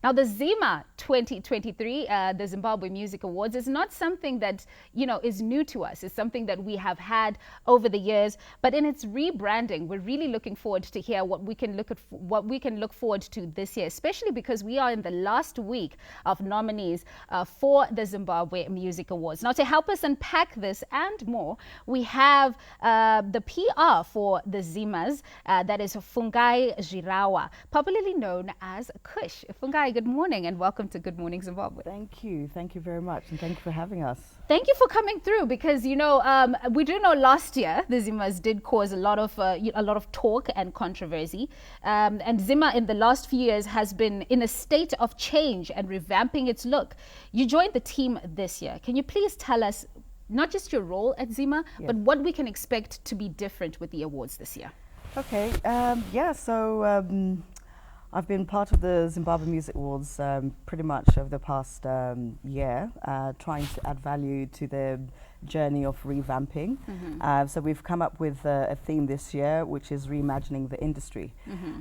Now, the ZIMA 2023, the Zimbabwe Music Awards, is not something that, is new to us. It's something that we have had over the years. But in its rebranding, we're really looking forward to hear what we can look forward to this year, especially because we are in the last week of nominees for the Zimbabwe Music Awards. Now, to help us unpack this and more, we have the PR for the ZIMAs, that is Fungai Jirawa, popularly known as Kush. Fungai, good morning and welcome to Good Morning Zimbabwe. Thank you very much, and thank you for having us. Thank you for coming through, because we do know last year the ZIMAs did cause a lot of talk and controversy, and ZIMA in the last few years has been in a state of change and revamping its look. You joined the team this year. Can you please tell us not just your role at ZIMA, but what we can expect to be different with the awards this year? Okay, I've been part of the Zimbabwe Music Awards pretty much over the past year, trying to add value to the journey of revamping. So we've come up with a theme this year, which is reimagining the industry.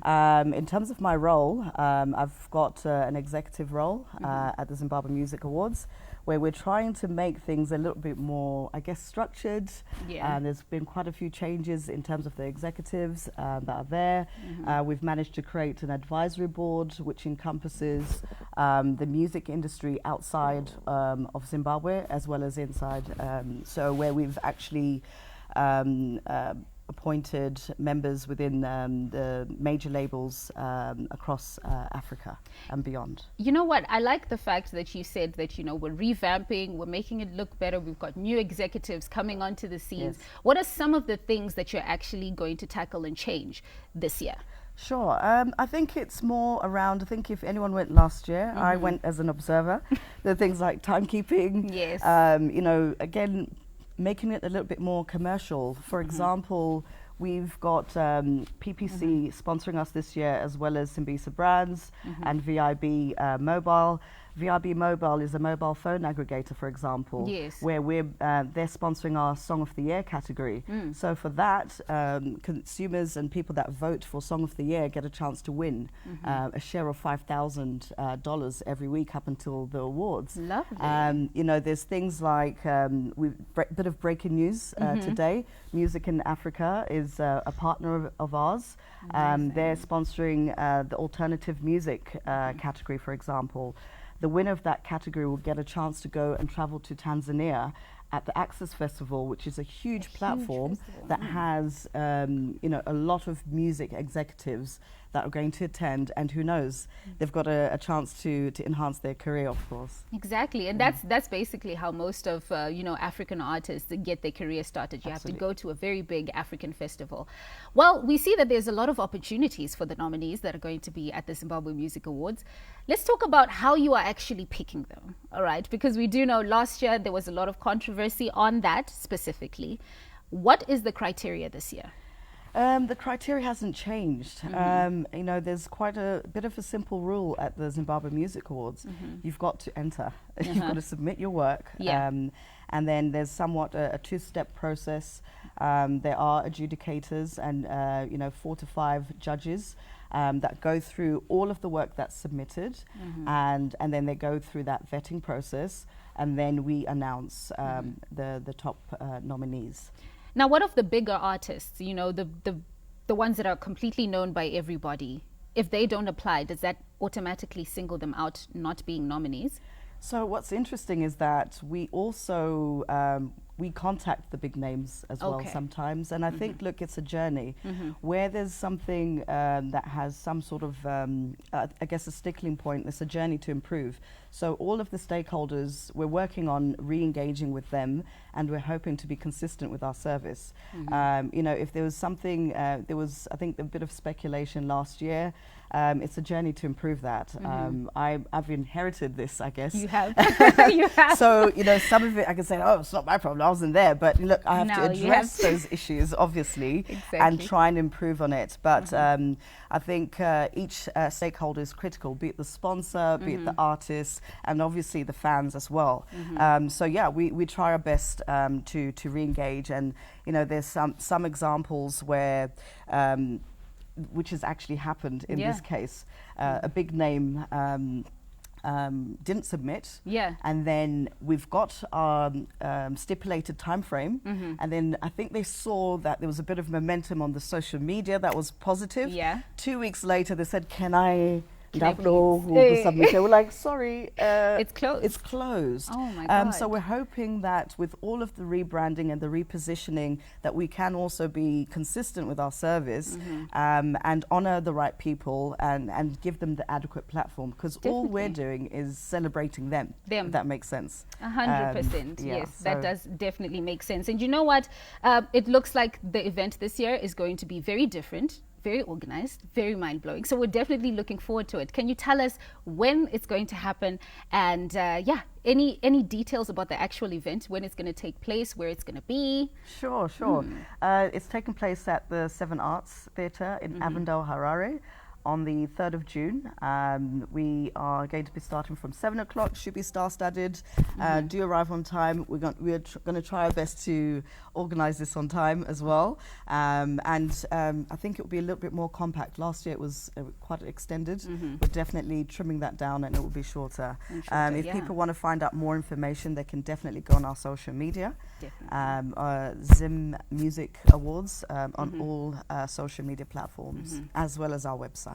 In terms of my role, I've got an executive role at the Zimbabwe Music Awards, where we're trying to make things a little bit more, I guess, structured. And there's been quite a few changes in terms of the executives that are there. We've managed to create an advisory board which encompasses the music industry outside of Zimbabwe as well as inside. So where we've actually appointed members within the major labels across Africa and beyond. You know what? I like the fact that you said that, we're revamping, we're making it look better. We've got new executives coming onto the scenes. Yes. What are some of the things that you're actually going to tackle and change this year? Sure. I think it's more around, I think if anyone went last year, I went as an observer. There are things like timekeeping. Yes. Again, making it a little bit more commercial. For example, we've got PPC sponsoring us this year, as well as Simbisa Brands and VIB Mobile. VIB Mobile is a mobile phone aggregator, for example, where they're sponsoring our Song of the Year category. So for that, consumers and people that vote for Song of the Year get a chance to win a share of $5,000 every week up until the awards. Lovely. There's things like a bit of breaking news today. Music in Africa is a partner of ours. They're sponsoring the alternative music category, for example. The winner of that category will get a chance to go and travel to Tanzania at the Access Festival, which is a huge platform that has a lot of music executives that are going to attend, and who knows, they've got a chance to enhance their career, of course. Exactly, and that's basically how most of African artists get their career started. You have to go to a very big African festival. Well, we see that there's a lot of opportunities for the nominees that are going to be at the Zimbabwe Music Awards. Let's talk about how you are actually picking them, all right? Because we do know last year there was a lot of controversy on that specifically. What is the criteria this year? The criteria hasn't changed. There's quite a bit of a simple rule at the Zimbabwe Music Awards. You've got to enter. You've got to submit your work. And then there's somewhat a two-step process. There are adjudicators and 4 to 5 judges that go through all of the work that's submitted, and then they go through that vetting process, and then we announce the top nominees. Now, what of the bigger artists, the ones that are completely known by everybody? If they don't apply, does that automatically single them out not being nominees? So what's interesting is that we also we contact the big names as well sometimes, and I think, look, it's a journey where there's something that has some sort of, I guess, a stickling point. It's a journey to improve. So all of the stakeholders, we're working on re-engaging with them, and we're hoping to be consistent with our service. If there was something, there was, I think, a bit of speculation last year. It's a journey to improve that. I've inherited this, I guess. You have. You have. So, some of it I can say, oh, it's not my problem, I wasn't there. But look, I have to address those issues, obviously, and try and improve on it. But I think each stakeholder is critical, be it the sponsor, be it the artist, and obviously the fans as well. So yeah, we try our best to re-engage, and there's some examples where which has actually happened in Yeah. this case. A big name didn't submit, and then we've got our stipulated time frame, and then I think they saw that there was a bit of momentum on the social media that was positive. 2 weeks later they said, can I submit? We're like, sorry, it's closed. It's closed. Oh my God. So we're hoping that with all of the rebranding and the repositioning, that we can also be consistent with our service, and honor the right people and give them the adequate platform, because all we're doing is celebrating them. If that makes sense. 100%. Yes, that does definitely make sense. And you know what? It looks like the event this year is going to be very different, very organized, very mind-blowing. So we're definitely looking forward to it. Can you tell us when it's going to happen, and any details about the actual event, when it's going to take place, where it's going to be? Sure. It's taking place at the Seven Arts Theatre in Avondale, Harare, on the 3rd of June. We are going to be starting from 7 o'clock, should be star-studded. Do arrive on time. We're going to try our best to organize this on time as well. And I think it will be a little bit more compact. Last year it was quite extended. We're definitely trimming that down, and it will be shorter. If people want to find out more information, they can definitely go on our social media. ZIMA Music Awards on all social media platforms, as well as our website.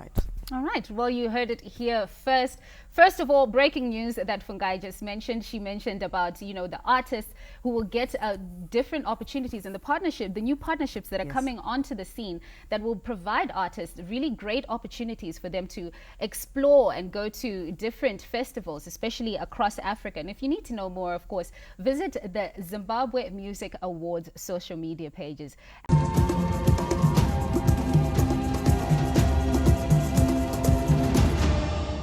All right. Well, you heard it here first. First of all, breaking news that Fungai just mentioned. She mentioned about, the artists who will get different opportunities, and the new partnerships that are coming onto the scene that will provide artists really great opportunities for them to explore and go to different festivals, especially across Africa. And if you need to know more, of course, visit the Zimbabwe Music Awards social media pages.